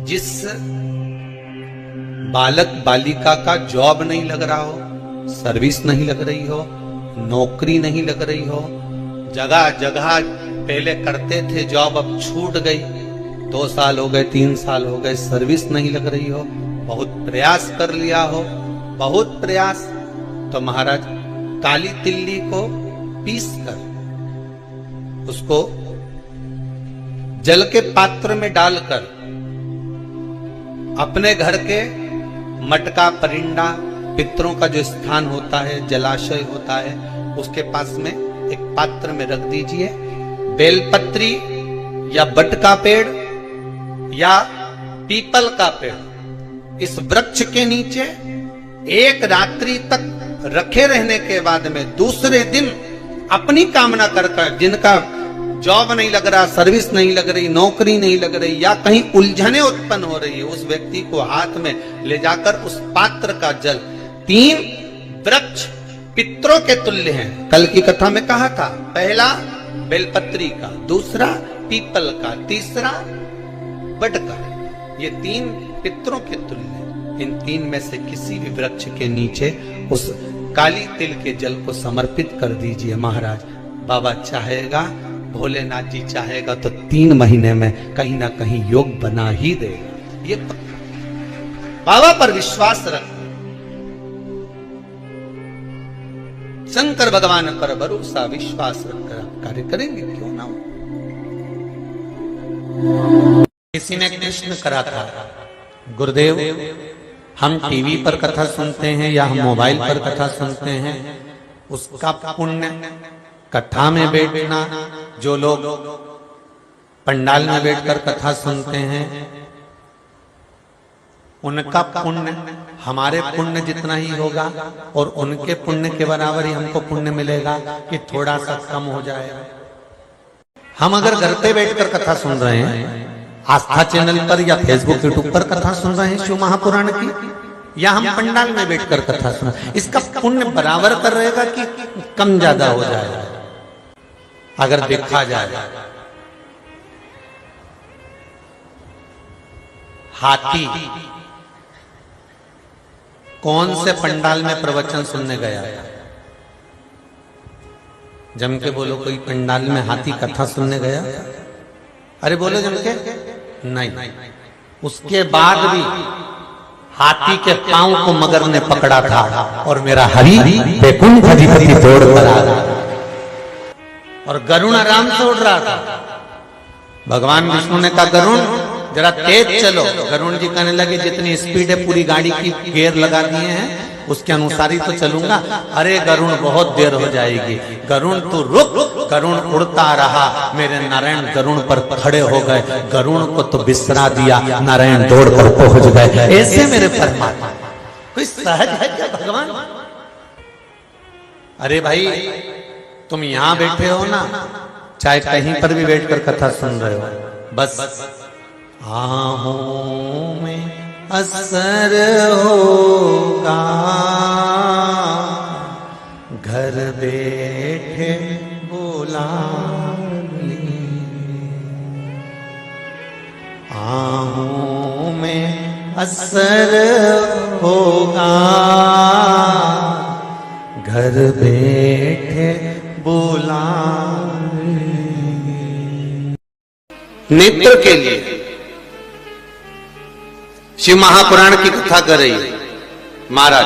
जिस बालक बालिका का जॉब नहीं लग रहा हो, सर्विस नहीं लग रही हो, नौकरी नहीं लग रही हो, जगह जगह पहले करते थे जॉब अब छूट गई, 2 साल हो गए 3 साल हो गए सर्विस नहीं लग रही हो, बहुत प्रयास कर लिया हो, बहुत प्रयास, तो महाराज काली तिल्ली को पीस कर उसको जल के पात्र में डालकर अपने घर के मटका परिंदा पितरों का जो स्थान होता है, जलाशय होता है, उसके पास में एक पात्र में रख दीजिए। बेलपत्री या बट का पेड़ या पीपल का पेड़, इस वृक्ष के नीचे एक रात्रि तक रखे रहने के बाद में दूसरे दिन अपनी कामना कर जिनका जॉब नहीं लग रहा, सर्विस नहीं लग रही, नौकरी नहीं लग रही या कहीं उलझने उत्पन्न हो रही है, उस व्यक्ति को हाथ में ले जाकर उस पात्र का जल, 3 वृक्ष पितरों के तुल्य हैं। कल की कथा में कहा था, पहला बेलपत्री का, दूसरा पीपल का, तीसरा बट का, ये 3 पितरों के तुल्य। इन 3 में से किसी भी वृक्ष के नीचे उस काली तिल के जल को समर्पित कर दीजिए। महाराज बाबा चाहेगा, भोलेनाथ जी चाहेगा तो 3 महीने में कहीं ना कहीं योग बना ही देगा। ये बाबा पर विश्वास रख, शंकर भगवान पर भरोसा विश्वास रखकर आप कार्य करेंगे, क्यों ना हो। किसी ने प्रश्न करा था, गुरुदेव हम टीवी पर कथा सुनते हैं या हम मोबाइल पर कथा सुनते हैं, उसका पुण्य कथा में बैठना, जो लोग पंडाल में बैठकर कथा सुनते हैं उनका पुण्य हमारे पुण्य जितना ही होगा और उनके पुण्य के बराबर ही हमको पुण्य मिलेगा कि थोड़ा सा कम हो जाएगा। हम अगर घर पे बैठकर कथा सुन रहे हैं, आस्था चैनल पर या फेसबुक यूट्यूब पर कथा सुन रहे हैं शिव महापुराण की, या हम पंडाल में बैठकर कथा सुन, इसका पुण्य बराबर कर रहेगा कि कम ज्यादा हो जाएगा। अगर देखा जाए हाथी कौन से पंडाल में प्रवचन सुनने गया? जम के बोलो, कोई पंडाल में हाथी कथा सुनने गया? अरे बोलो जम के, नहीं। उसके बाद भी हाथी के पांव को मगर ने पकड़ा था और मेरा हरि वैकुंठ अधिपति दौड़ कर आ रहा और गरुण आराम से उड़ रहा था। भगवान विष्णु ने कहा, गरुण जरा तेज चलो। गरुण जी कहने लगे, जितनी स्पीड है पूरी गाड़ी की गियर लगा दिए हैं, उसके अनुसार ही तो चलूंगा। अरे गरुण बहुत देर हो जाएगी, गरुण तू रुक। गरुण उड़ता रहा, मेरे नारायण गरुण पर खड़े हो गए, गरुण को तो बिसरा दिया, नारायण दौड़ कर पहुंच गए। ऐसे मेरे परमात्मा कोई सहज है क्या भगवान? अरे भाई तुम यहां बैठे हो ना, चाहे कहीं पर भी बैठकर कथा सुन रहे हो, बस आहों में असर होगा, घर बैठे बुला ली, आहों में असर होगा, घर बैठे बुला ली। नेत्र के लिए शिव महापुराण की कथा कर रही है। महाराज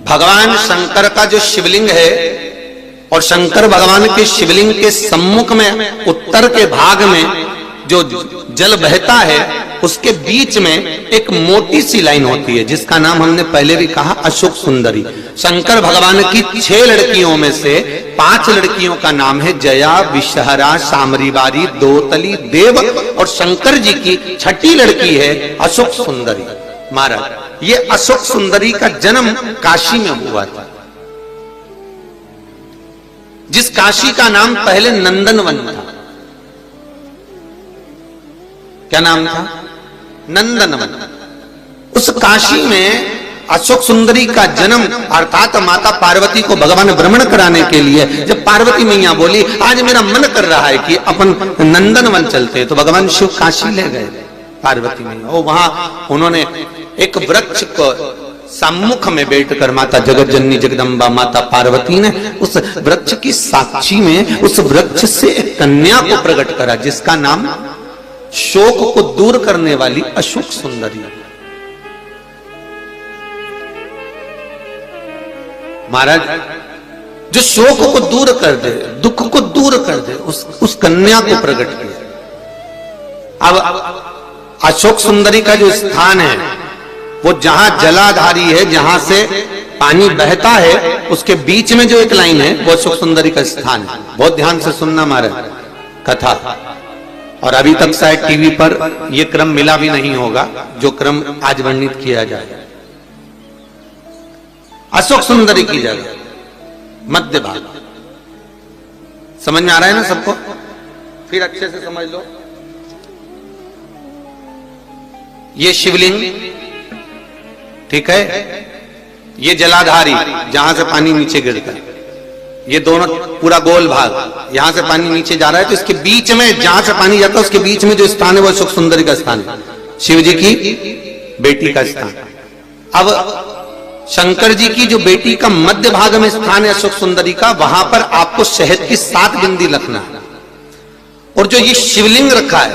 भगवान शंकर का जो शिवलिंग है और शंकर भगवान के शिवलिंग के सम्मुख में उत्तर के भाग में जो जल बहता है, उसके बीच में एक मोटी सी लाइन होती है जिसका नाम हमने पहले भी कहा अशोक सुंदरी। शंकर भगवान की 6 लड़कियों में से 5 लड़कियों का नाम है जया, विषहरा, सामरीवारी, दोतली, देव, और शंकर जी की 6ठी लड़की है अशोक सुंदरी। महाराज ये अशोक सुंदरी का जन्म काशी में हुआ था, जिस काशी का नाम पहले नंदनवन था। क्या नाम था? नंदनवन। उस काशी में अशोक सुंदरी का जन्म, अर्थात माता पार्वती को भगवान भ्रमण कराने के लिए जब पार्वती मैया बोली आज मेरा मन कर रहा है कि अपन नंदनवन चलते, तो भगवान शिव काशी ले गए। पार्वती नहीं। और वहां उन्होंने एक वृक्ष को सम्मुख में बैठकर माता जगत जननी जगदम्बा माता पार्वती ने उस वृक्ष की साक्षी में उस वृक्ष से एक कन्या को प्रकट करा, जिसका नाम शोक को दूर करने वाली अशोक सुंदरी। महाराज जो शोक को दूर कर दे, दुख को दूर कर दे, उस कन्या को प्रकट किया। अब अशोक सुंदरी का जो स्थान है वो जहां जलाधारी है, जहां से पानी बहता है, उसके बीच में जो एक लाइन है वो अशोक सुंदरी का स्थान है। बहुत ध्यान से सुनना महाराज कथा। और अभी तक शायद टीवी पर यह क्रम मिला भी नहीं होगा जो क्रम आज वर्णित किया जाए। अशोक सुंदरी की जगह मध्य भाग, समझ में आ रहा है ना सबको? फिर अच्छे से समझ लो। ये शिवलिंग, ठीक है, ये जलाधारी जहां से पानी नीचे गिरता है, ये दोनों पूरा गोल भाग, यहां से पानी नीचे जा रहा है, तो इसके बीच में जहां से पानी जाता है उसके बीच में जो स्थान है वो अशोक सुंदरी का स्थान है, शिव जी की बेटी का स्थान। अब शंकर जी की जो बेटी का मध्य भाग में स्थान है अशोक सुंदरी का, वहां पर आपको शहद की 7 बिंदी रखना है। और जो ये शिवलिंग रखा है,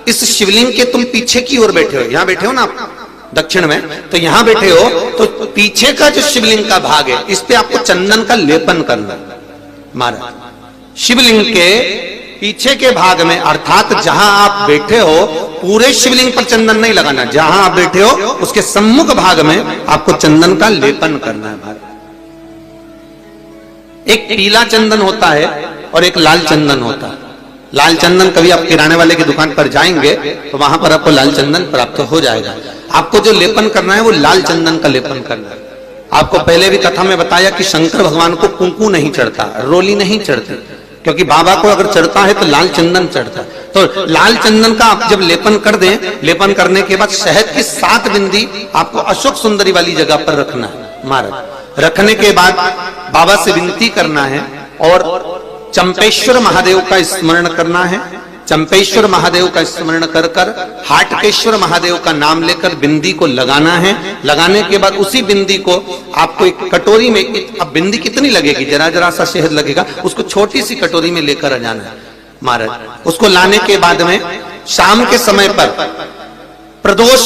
इस शिवलिंग के तुम पीछे की ओर बैठे हो, यहां बैठे हो ना आप दक्षिण में, तो यहां बैठे हो, तो पीछे का जो शिवलिंग का भाग है इस पे आपको चंदन का लेपन करना है महाराज। शिवलिंग के पीछे के भाग में, अर्थात जहां आप बैठे हो, पूरे शिवलिंग पर चंदन नहीं लगाना, जहां आप बैठे हो उसके सम्मुख भाग में आपको चंदन का लेपन करना है महाराज। एक पीला चंदन होता है और एक लाल चंदन होता है। लाल चंदन कभी आप किराने वाले की दुकान पर जाएंगे तो वहां पर आपको लाल चंदन प्राप्त हो जाएगा। आपको जो लेपन करना है वो लाल चंदन का लेपन करना है। आपको पहले भी कथा में बताया कि शंकर भगवान को कुंकू नहीं चढ़ता, रोली नहीं चढ़ती, क्योंकि बाबा को अगर चढ़ता है तो लाल चंदन चढ़ता है। तो लाल चंदन का आप जब लेपन कर दें, लेपन करने के बाद शहद की 7 बिंदी आपको अशोक सुंदरी वाली जगह पर रखना है महाराज। रखने के बाद बाबा से विनती करना है और चंपेश्वर महादेव का स्मरण करना है। चंपेश्वर महादेव का स्मरण कर कर हाटकेश्वर महादेव का नाम लेकर बिंदी को लगाना है। लगाने के बाद उसी बिंदी को आपको एक कटोरी में, अब बिंदी कितनी लगेगी, जरा जरा सा शहद लगेगा, उसको छोटी सी कटोरी में लेकर आ जाना है महाराज। उसको लाने के बाद में शाम के समय पर प्रदोष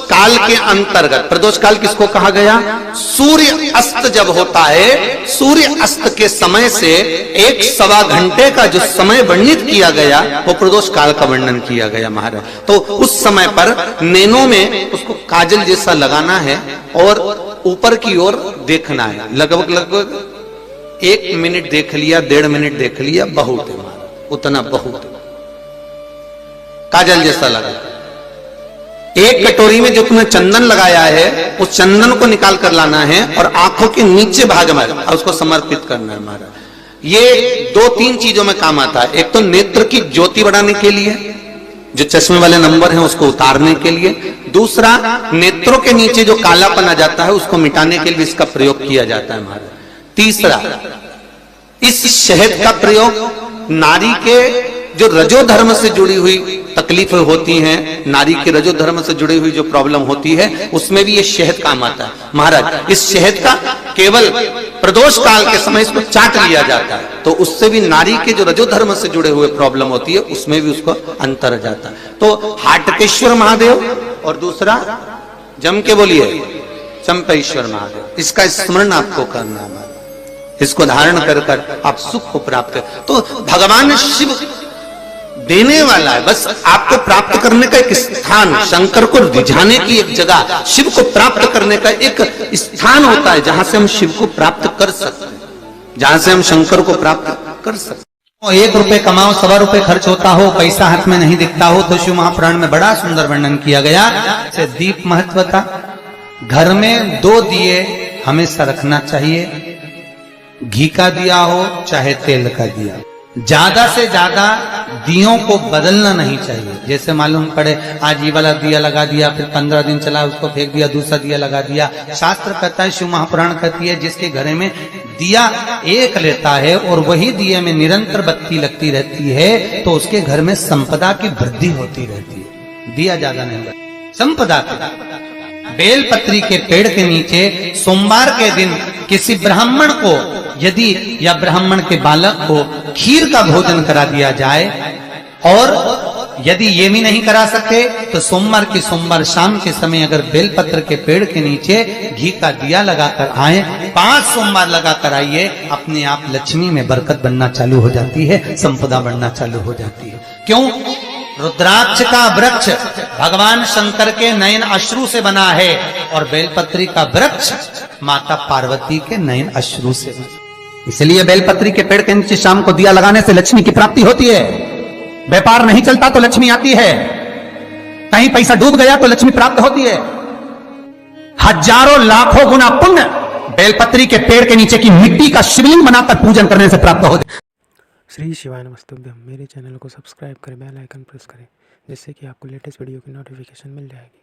काल के अंतर्गत, प्रदोष काल किसको कहा गया? सूर्य अस्त जब होता है, सूर्य अस्त के समय से 1-1.25 घंटे का जो समय वर्णित किया गया वो प्रदोष काल का वर्णन किया गया महाराज। तो उस समय पर नैनों में उसको काजल जैसा लगाना है और ऊपर की ओर देखना है। लगभग 1 मिनट देख लिया, 1.5 मिनट देख लिया, बहुत है महाराज, उतना बहुत है, काजल जैसा लगा। एक कटोरी में जो तुमने चंदन लगाया है उस चंदन को निकाल कर लाना है और आंखों के नीचे भाग में उसको समर्पित करना है महाराज। ये 2-3 चीजों में काम आता है। एक तो नेत्र की ज्योति बढ़ाने के लिए, जो चश्मे वाले नंबर हैं उसको उतारने के लिए। दूसरा, नेत्रों के नीचे जो कालापन आ जाता है उसको मिटाने के लिए इसका प्रयोग किया जाता है महाराज। तीसरा, इस शहद का प्रयोग नारी के जो रजो धर्म से जुड़ी हुई तकलीफें होती हैं, नारी के रजो धर्म से जुड़ी हुई जो प्रॉब्लम होती है, उसमें भी ये शहद काम आता है महाराज। इस शहद का केवल प्रदोष काल के समय इसको चाट लिया जाता है, तो उससे भी नारी के जो रजो धर्म से जुड़े हुए प्रॉब्लम होती है उसमें भी उसको अंतर जाता है। तो हाटकेश्वर महादेव और दूसरा जम के बोलिए चंपेश्वर महादेव, इसका स्मरण आपको करना है। इसको धारण कर कर आप सुख को प्राप्त कर। तो भगवान शिव देने वाला है, बस आपको प्राप्त करने का एक स्थान, शंकर को रिझाने की एक जगह, शिव को प्राप्त करने का एक स्थान होता है जहां से हम शिव को प्राप्त कर सकते हैं, जहां से हम शंकर को प्राप्त कर सकते हैं। 1 रुपए कमाओ, 1.25 रुपए खर्च होता हो, पैसा हाथ में नहीं दिखता हो, तो शिव महापुराण में बड़ा सुंदर वर्णन किया गया। दीप महत्वता, घर में 2 दिए हमेशा रखना चाहिए, घी का दिया हो चाहे तेल का दिया। ज्यादा से ज्यादा दियों को बदलना नहीं चाहिए। जैसे मालूम पड़े आज ये वाला दिया लगा दिया, फिर 15 दिन चला उसको फेंक दिया, दूसरा दिया लगा दिया। शास्त्र कहता है, शिव महापुराण कहती है, जिसके घर में दिया एक लेता है और वही दिए में निरंतर बत्ती लगती रहती है तो उसके घर में संपदा की वृद्धि होती रहती है। दिया ज्यादा नहीं होगा। संपदा बेलपत्री के पेड़ के नीचे सोमवार के दिन किसी ब्राह्मण को यदि या ब्राह्मण के बालक को खीर का भोजन करा दिया जाए, और यदि ये भी नहीं करा सके तो सोमवार की सोमवार शाम के समय अगर बेलपत्र के पेड़ के नीचे घी का दिया लगाकर आए, 5 सोमवार लगाकर आइए, अपने आप लक्ष्मी में बरकत बनना चालू हो जाती है, संपदा बढ़ना चालू हो जाती है। क्यों? रुद्राक्ष का वृक्ष भगवान शंकर के नयन अश्रु से बना है और बेलपत्री का वृक्ष माता पार्वती के नयन अश्रु से बना। इसलिए बेलपत्री के पेड़ के नीचे शाम को दिया लगाने से लक्ष्मी की प्राप्ति होती है। व्यापार नहीं चलता तो लक्ष्मी आती है, कहीं पैसा डूब गया तो लक्ष्मी प्राप्त होती है। हजारों लाखों गुना पुण्य बेलपत्री के पेड़ के नीचे की मिट्टी का शिवलिंग बनाकर पूजन करने से प्राप्त होता है। श्री शिवाय नमस्तुभ्यम। मेरे चैनल को सब्सक्राइब करें, बेल आइकन प्रेस करें, जिससे कि आपको लेटेस्ट वीडियो की नोटिफिकेशन मिल जाएगी।